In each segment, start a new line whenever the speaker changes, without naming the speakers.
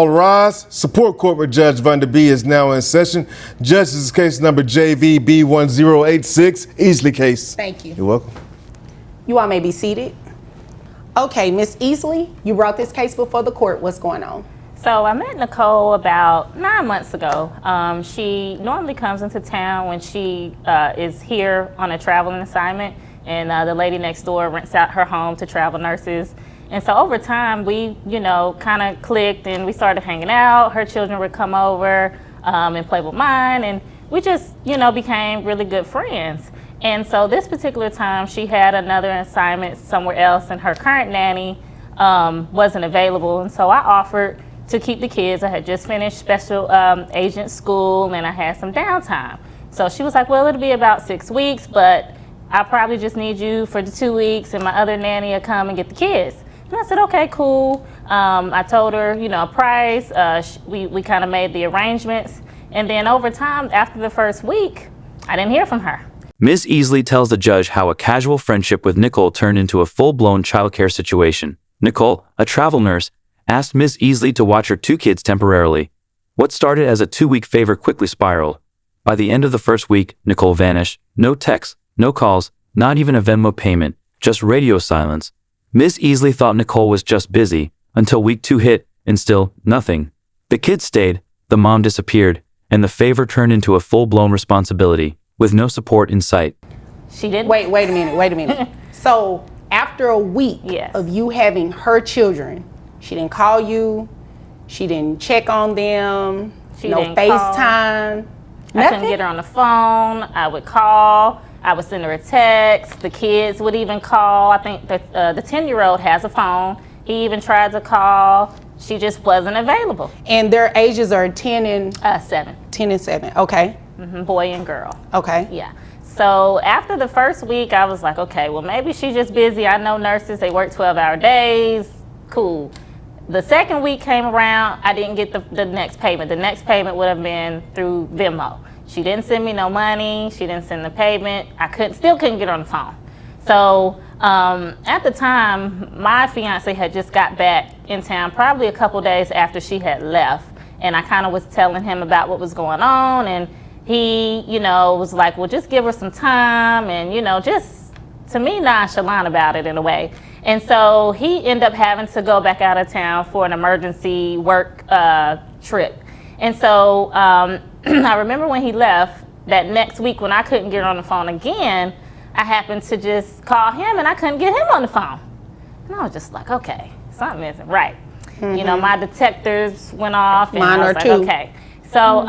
All rise. Support Court with Judge Van Der Bee is now in session. Judge, this is case number JVB1086, Easley case.
Thank you.
You're welcome.
You all may be seated. Okay, Miss Easley, you brought this case before the court. What's going on?
So I met Nicole about 9 months ago. She normally comes into town when she is here on a traveling assignment, and the lady next door rents out her home to travel nurses. And so over time, we, kind of clicked and we started hanging out. Her children would come over and play with mine, and we just, became really good friends. And so this particular time, she had another assignment somewhere else, and her current nanny wasn't available. And so I offered to keep the kids. I had just finished special agent school, and I had some downtime. So she was like, well, it'll be about 6 weeks, but I probably just need you for the 2 weeks, and my other nanny will come and get the kids. And I said, okay, cool. I told her, a price. We kind of made the arrangements. And then over time, after the first week, I didn't hear from her.
Ms. Easley tells the judge how a casual friendship with Nicole turned into a full-blown childcare situation. Nicole, a travel nurse, asked Ms. Easley to watch her 2 kids temporarily. What started as a 2-week favor quickly spiraled. By the end of the first week, Nicole vanished. No texts, no calls, not even a Venmo payment, just radio silence. Ms. Easley thought Nicole was just busy, until week 2 hit, and still nothing. The kids stayed, the mom disappeared, and the favor turned into a full-blown responsibility, with no support in sight.
She didn't.
Wait a minute. So after a week of you having her children, she didn't call you, she didn't check on them, no FaceTime,
I couldn't get her on the phone. I would call, I would send her a text, the kids would even call. I think the 10-year-old has a phone. He even tried to call. She just wasn't available.
And their ages are 10 and
7.
10 and 7, okay.
Mm-hmm. Boy and girl.
Okay.
Yeah. So after the first week, I was like, okay, well, maybe she's just busy. I know nurses, they work 12-hour days. Cool. The second week came around, I didn't get the next payment. The next payment would have been through Venmo. She didn't send me no money. She didn't send the payment. I still couldn't get her on the phone. So at the time, my fiance had just got back in town, probably a couple days after she had left. And I kind of was telling him about what was going on, and he, was like, well, just give her some time, and, just, to me, nonchalant about it in a way. And so he ended up having to go back out of town for an emergency work trip. And so I remember when he left, that next week when I couldn't get her on the phone again, I happened to just call him, and I couldn't get him on the phone. And I was just like, okay, something isn't right. Mm-hmm. My detectors went off, and
Mine
I was
are
like,
too.
okay. So,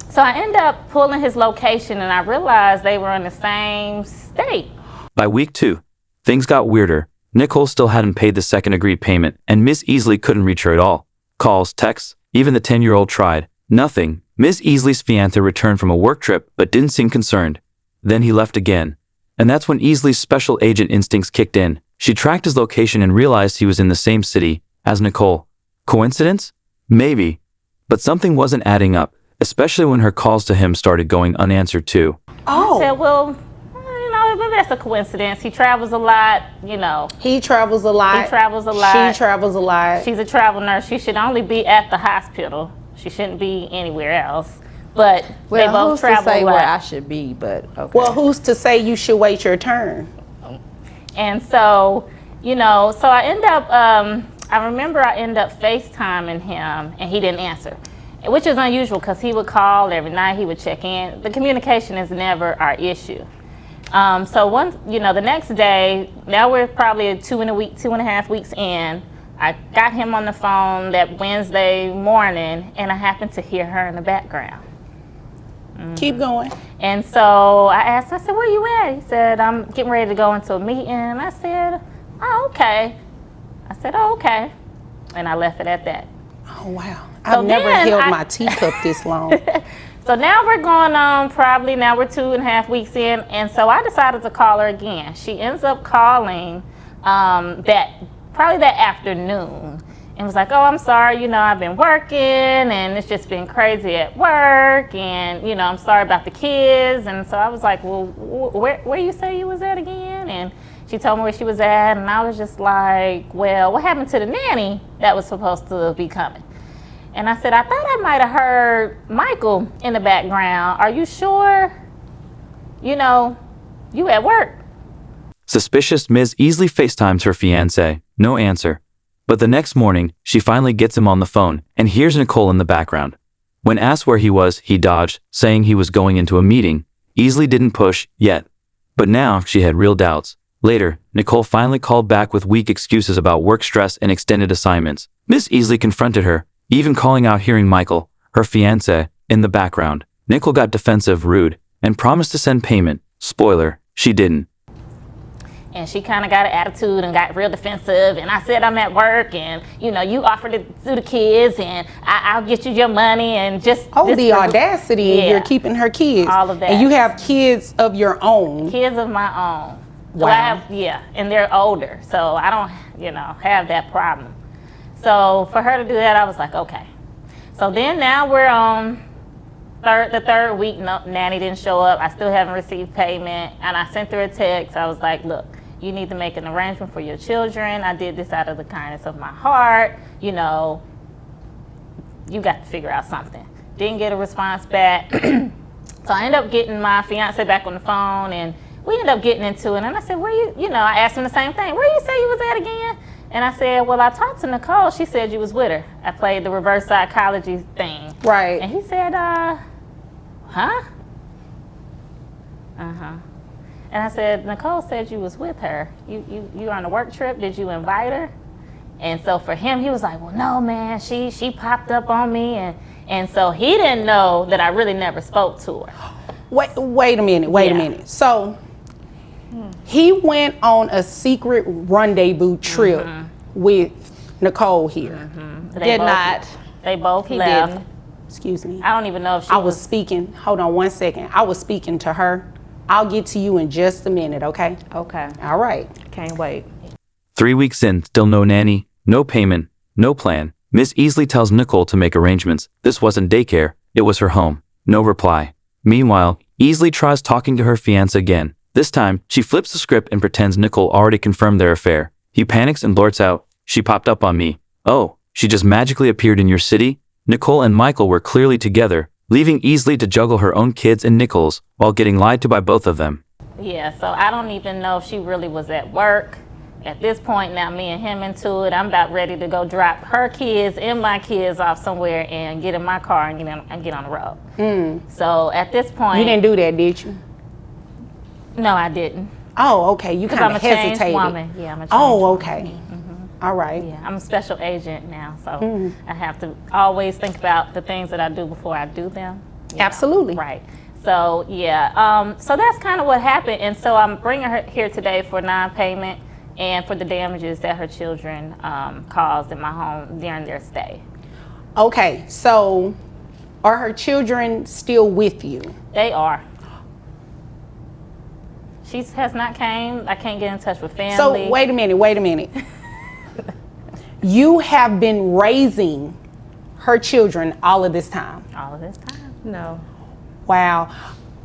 so I ended up pulling his location, and I realized they were in the same state.
By week 2, things got weirder. Nicole still hadn't paid the second agreed payment, and Miss Easley couldn't reach her at all. Calls, texts, even the 10-year-old tried. Nothing. Miss Easley's fiancé returned from a work trip, but didn't seem concerned. Then he left again. And that's when Easley's special agent instincts kicked in. She tracked his location and realized he was in the same city as Nicole. Coincidence? Maybe. But something wasn't adding up, especially when her calls to him started going unanswered too.
I said, well, maybe that's a coincidence. He travels a lot,
He travels a lot.
He travels a lot.
She travels a lot.
She's a travel nurse. She should only be at the hospital. She shouldn't be anywhere else. But they both travel
who's to say
a lot.
where I should be, but okay.
Well, who's to say you should wait your turn?
And so, so I end up, I remember I ended up FaceTiming him, and he didn't answer, which is unusual because he would call every night. He would check in. The communication is never our issue. So once, the next day, now we're probably 2.5 weeks in. I got him on the phone that Wednesday morning, and I happened to hear her in the background.
Keep going.
And so I said, where you at? He said, I'm getting ready to go into a meeting. And I said, oh, okay. And I left it at that.
Oh, wow. I've never held my teacup this long.
So now we're going on now we're 2.5 weeks in. And so I decided to call her again. She ends up calling probably that afternoon. And was like, oh, I'm sorry, I've been working and it's just been crazy at work, and, I'm sorry about the kids. And so I was like, well, where you say you was at again? And she told me where she was at, and I was just like, well, what happened to the nanny that was supposed to be coming? And I said, I thought I might have heard Michael in the background. Are you sure? You know, you at work.
Suspicious Ms. easily FaceTimes her fiancé. No answer. But the next morning, she finally gets him on the phone and hears Nicole in the background. When asked where he was, he dodged, saying he was going into a meeting. Easley didn't push yet. But now she had real doubts. Later, Nicole finally called back with weak excuses about work stress and extended assignments. Ms. Easley confronted her, even calling out hearing Michael, her fiancé, in the background. Nicole got defensive, rude, and promised to send payment. Spoiler, she didn't.
And she kind of got an attitude and got real defensive. And I said, I'm at work, and you know, you offered it to the kids, and I'll get you your money, and just
the audacity.
Yeah.
You're keeping her kids.
All of that.
And you have kids of your own.
Kids of my own.
Wow.
So I have, and they're older, so I don't, have that problem. So for her to do that, I was like, okay. So then now we're on the third week. No, Nanny didn't show up. I still haven't received payment, and I sent her a text. I was like, look, you need to make an arrangement for your children. I did this out of the kindness of my heart. You got to figure out something. Didn't get a response back. So I ended up getting my fiance back on the phone, and we ended up getting into it. And I said, I asked him the same thing. Where you say you was at again? And I said, well, I talked to Nicole. She said you was with her. I played the reverse psychology thing.
Right.
And he said, huh? Uh-huh. And I said, Nicole said you was with her. You on a work trip? Did you invite her? And so for him, he was like, well, no, man, she popped up on me. And so he didn't know that I really never spoke to her.
Wait a minute. So he went on a secret rendezvous trip with Nicole here.
They both left.
Didn't. Excuse me.
I don't even know if she
I was speaking. Hold on 1 second. I was speaking to her. I'll get to you in just a minute, okay?
Okay.
All right.
Can't wait.
3 weeks in, still no nanny, no payment, no plan. Miss Easley tells Nicole to make arrangements. This wasn't daycare, it was her home. No reply. Meanwhile, Easley tries talking to her fiancé again. This time, she flips the script and pretends Nicole already confirmed their affair. He panics and blurts out, she popped up on me. Oh, she just magically appeared in your city? Nicole and Michael were clearly together, leaving Easley to juggle her own kids and Nicole's while getting lied to by both of them.
Yeah, so I don't even know if she really was at work. At this point now, me and him into it, I'm about ready to go drop her kids and my kids off somewhere and get in my car and get on the road. So at this point...
You didn't do that, did you?
No, I didn't.
Oh, okay. You kind of hesitated.
I'm a changed woman. Yeah, I'm a changed
okay.
woman.
All right.
Yeah, I'm a special agent now, so I have to always think about the things that I do before I do them.
Absolutely.
Right. So, yeah. So that's kind of what happened. And so I'm bringing her here today for non-payment and for the damages that her children caused in my home during their stay.
Okay. So are her children still with you?
They are. She has not came. I can't get in touch with family.
So wait a minute. You have been raising her children all of this time?
All of this time?
No.
Wow.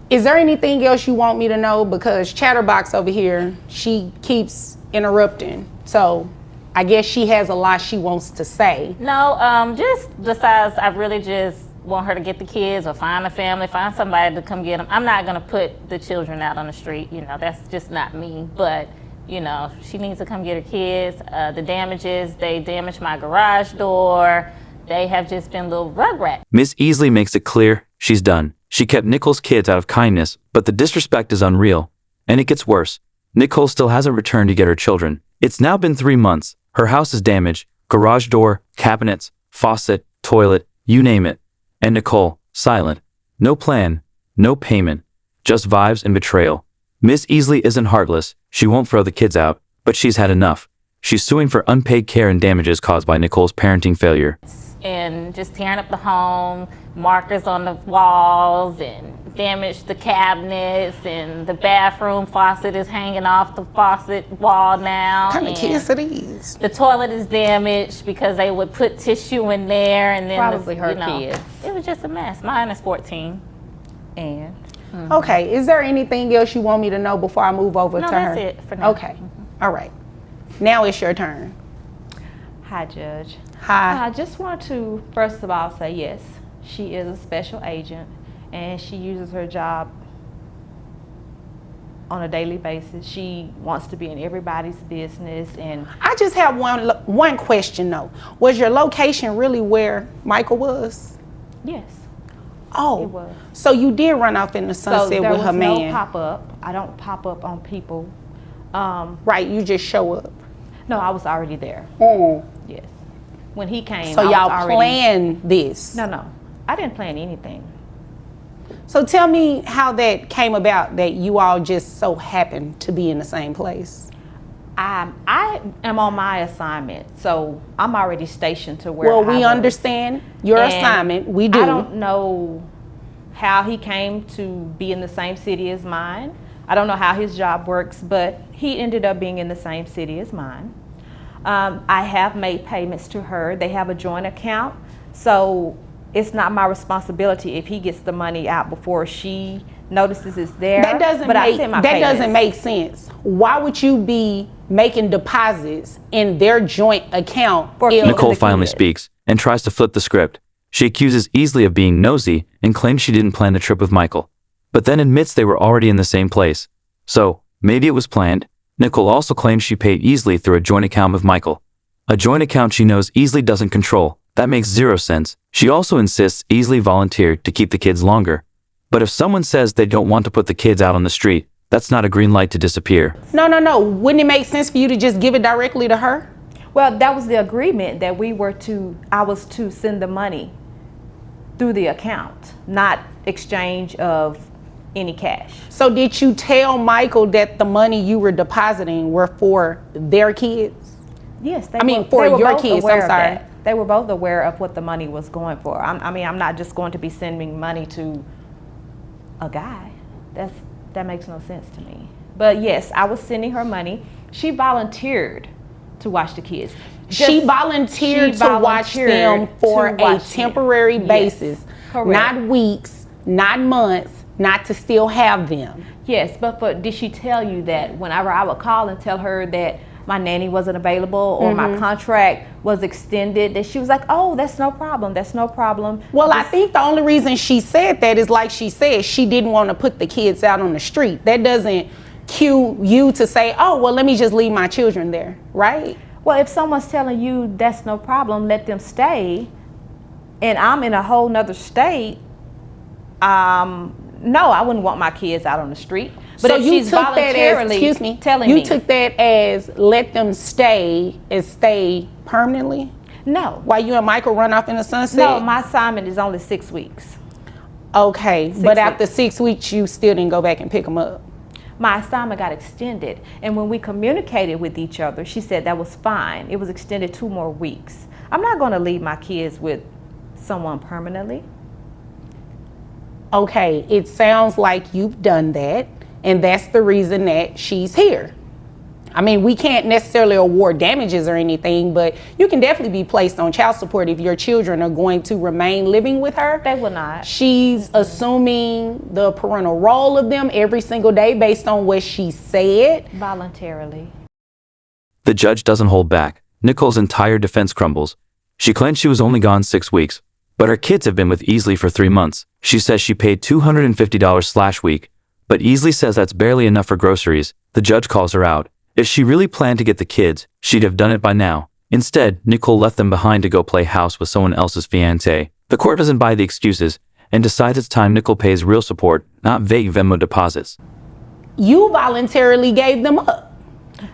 Is there anything else you want me to know? Because Chatterbox over here, she keeps interrupting. So I guess she has a lot she wants to say.
No, just besides, I really just want her to get the kids or find a family, find somebody to come get them. I'm not going to put the children out on the street. That's just not me. But she needs to come get her kids. The damages, they damaged my garage door. They have just been little rugrats.
Miss Easley makes it clear she's done. She kept Nicole's kids out of kindness, but the disrespect is unreal. And it gets worse. Nicole still hasn't returned to get her children. It's now been 3 months. Her house is damaged. Garage door, cabinets, faucet, toilet, you name it. And Nicole, silent. No plan, no payment, just vibes and betrayal. Miss Easley isn't heartless. She won't throw the kids out, but she's had enough. She's suing for unpaid care and damages caused by Nicole's parenting failure.
And just tearing up the home, markers on the walls, and damaged the cabinets, and the bathroom faucet is hanging off the faucet wall now.
What kind of kids are these?
The toilet is damaged because they would put tissue in there, and then
Probably her kids.
It was just a mess. Mine is 14.
And
Okay, is there anything else you want me to know before I move over
No,
to her?
that's it for now.
Okay, all right. Now it's your turn.
Hi, Judge.
Hi.
I just want to, first of all, say yes, she is a special agent and she uses her job on a daily basis. She wants to be in everybody's business. And
I just have one question though. Was your location really where Michael was?
yes,
Oh,
it was.
so you did run off in the
So
sunset
there
with
was
her
no
man.
pop-up. I don't pop up on people.
Right, you just show up.
No, I was already there.
Mm.
Yes. When he came,
So
I was
y'all
already,
planned this.
No, I didn't plan anything.
So tell me how that came about that you all just so happened to be in the same place.
I am on my assignment, so I'm already stationed to where
Well,
I
we
was.
understand your
And
assignment. We do.
I don't know how he came to be in the same city as mine. I don't know how his job works, but he ended up being in the same city as mine. I have made payments to her. They have a joint account, so it's not my responsibility if he gets the money out before she notices it's there.
That doesn't
but I
make
send my
that
payments.
doesn't make sense. Why would you be making deposits in their joint account?
For
if-
kids.
Nicole
the
finally
kid.
speaks and tries to flip the script. She accuses Easley of being nosy and claims she didn't plan the trip with Michael, but then admits they were already in the same place. So, maybe it was planned. Nicole also claims she paid Easley through a joint account with Michael. A joint account she knows Easley doesn't control. That makes zero sense. She also insists Easley volunteered to keep the kids longer. But if someone says they don't want to put the kids out on the street, that's not a green light to disappear.
No. Wouldn't it make sense for you to just give it directly to her?
Well, that was the agreement that I was to send the money through the account, not exchange of any cash.
So did you tell Michael that the money you were depositing were for their kids?
Yes,
I mean, for
they were
your
both
kids,
aware
I'm
of
sorry.
that. They were both aware of what the money was going for. I'm not just going to be sending money to a guy. That makes no sense to me. But yes, I was sending her money. She volunteered to watch the kids.
She volunteered to watch them for a temporary basis,
correct.
not weeks, not months, not to still have them.
Yes, but did she tell you that whenever I would call and tell her that my nanny wasn't available or my contract was extended, that she was like, oh, that's no problem,
Well, I think the only reason she said that is like she said, she didn't want to put the kids out on the street. That doesn't cue you to say, oh, well, let me just leave my children there, right?
Well, if someone's telling you that's no problem, let them stay, and I'm in a whole nother state, no, I wouldn't want my kids out on the street. But
So
if
you
she's
took that as,
voluntarily telling
you
me,
took that as let them stay and stay permanently?
no,
While you and Michael run off in the sunset?
no, my assignment is only 6 weeks.
Okay, but after
weeks.
6 weeks, you still didn't go back and pick them up.
My assignment got extended, and when we communicated with each other, she said that was fine. It was extended 2 more weeks. I'm not going to leave my kids with someone permanently.
Okay, it sounds like you've done that, and that's the reason that she's here. I mean, we can't necessarily award damages or anything, but you can definitely be placed on child support if your children are going to remain living with her.
They will not.
She's assuming the parental role of them every single day based on what she said.
Voluntarily.
The judge doesn't hold back. Nicole's entire defense crumbles. She claims she was only gone 6 weeks, but her kids have been with Easley for 3 months. She says she paid $250/week, but Easley says that's barely enough for groceries. The judge calls her out. If she really planned to get the kids, she'd have done it by now. Instead, Nicole left them behind to go play house with someone else's fiancé. The court doesn't buy the excuses and decides it's time Nicole pays real support, not vague Venmo deposits.
You voluntarily gave them up.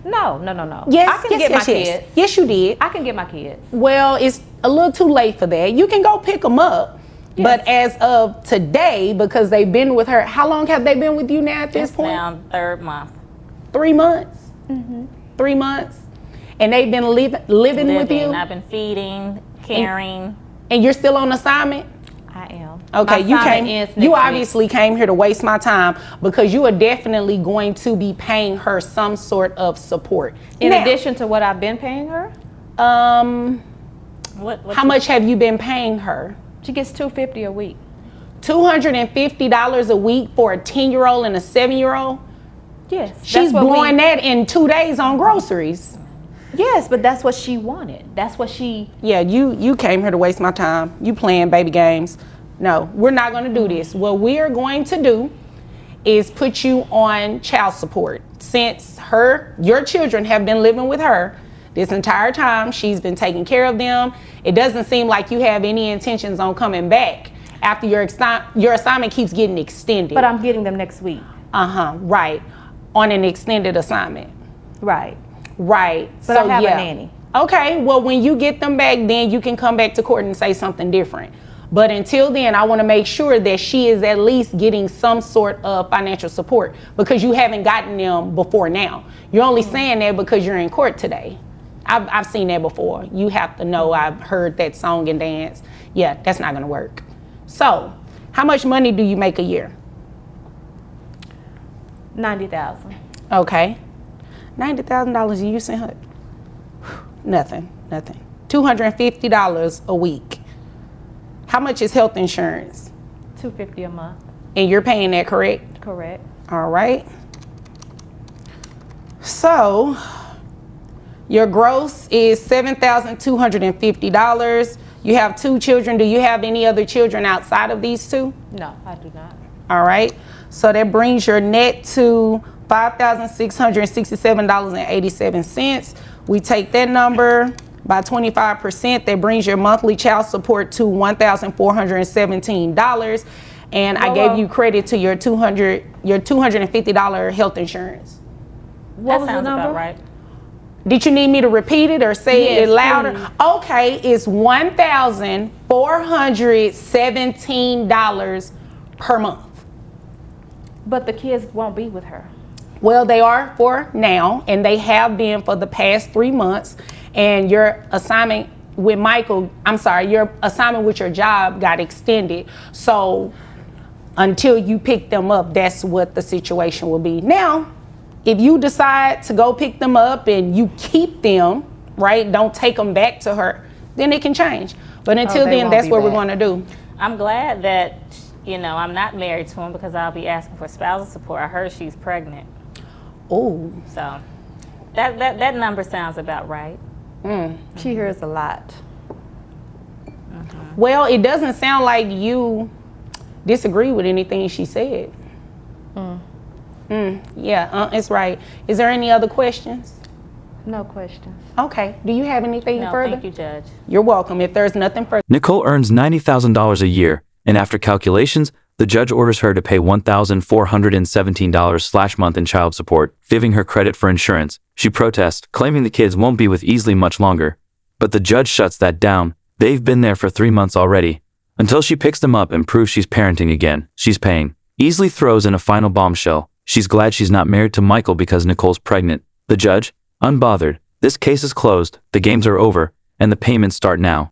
No.
Yes,
I can get my kids.
Yes, you did.
I can get my kids.
Well, it's a little too late for that. You can go pick them up.
Yes.
But as of today, because they've been with her, how long have they been with you now at this
It's
point?
now 3rd month.
3 months? 3 months? And they've been living with you?
I've been feeding, caring.
And you're still on assignment?
I am.
Okay,
My
you
assignment
came.
ends next
You
week.
obviously came here to waste my time because you are definitely going to be paying her some sort of support.
In
Now,
addition to what I've been paying her,
What
how much have you been paying her?
she gets $250 a week.
$250 a week for a 10-year-old and a 7-year-old?
Yes.
She's blowing that in 2 days on groceries.
Yes, but that's what she wanted. That's what she.
Yeah, you came here to waste my time. You playing baby games. No, we're not going to do this. What we are going to do is put you on child support. Since your children have been living with her this entire time, she's been taking care of them. It doesn't seem like you have any intentions on coming back after your assignment keeps getting extended.
But I'm getting them next week.
Right. On an extended assignment.
Right.
Right.
But I have a nanny.
Okay, well, when you get them back, then you can come back to court and say something different. But until then, I want to make sure that she is at least getting some sort of financial support, because you haven't gotten them before now. You're only saying that because you're in court today. I've seen that before. You have to know, I've heard that song and dance. Yeah, that's not going to work. So, how much money do you make a year?
$90,000.
Okay. $90,000 you sent her? Nothing. $250 a week. How much is health insurance?
$250 a month.
And you're paying that, correct?
Correct.
All right. So, your gross is $7,250. You have 2 children. Do you have any other children outside of these 2?
No, I do not.
All right. So that brings your net to $5,667.87. We take that number by 25%. That brings your monthly child support to $1,417. And I gave you credit to your $250 health insurance.
What was the
sounds
number?
about right.
Did you need me to repeat it or say
Yes,
it louder?
please.
Okay, it's $1,417 per month.
But the kids won't be with her.
Well, they are for now, and they have been for the past 3 months. And your assignment with your assignment with your job got extended. So until you pick them up, that's what the situation will be. Now, if you decide to go pick them up and you keep them, right, don't take them back to her, then it can change. But until
they
then,
won't
that's
be
what we're
back.
going to do.
I'm glad that, I'm not married to him, because I'll be asking for spousal support. I heard she's pregnant.
Oh,
So that number sounds about right.
She hears a lot.
well, it doesn't sound like you disagree with anything she said. Yeah, it's right. Is there any other questions?
No questions.
Okay. Do you have anything
No,
further?
thank you, Judge.
You're welcome. If there's nothing further.
Nicole earns $90,000 a year, and after calculations, the judge orders her to pay $1,417/month in child support, giving her credit for insurance. She protests, claiming the kids won't be with Easley much longer. But the judge shuts that down. They've been there for 3 months already. Until she picks them up and proves she's parenting again, she's paying. Easley throws in a final bombshell. She's glad she's not married to Michael because Nicole's pregnant. The judge, unbothered. This case is closed, the games are over, and the payments start now.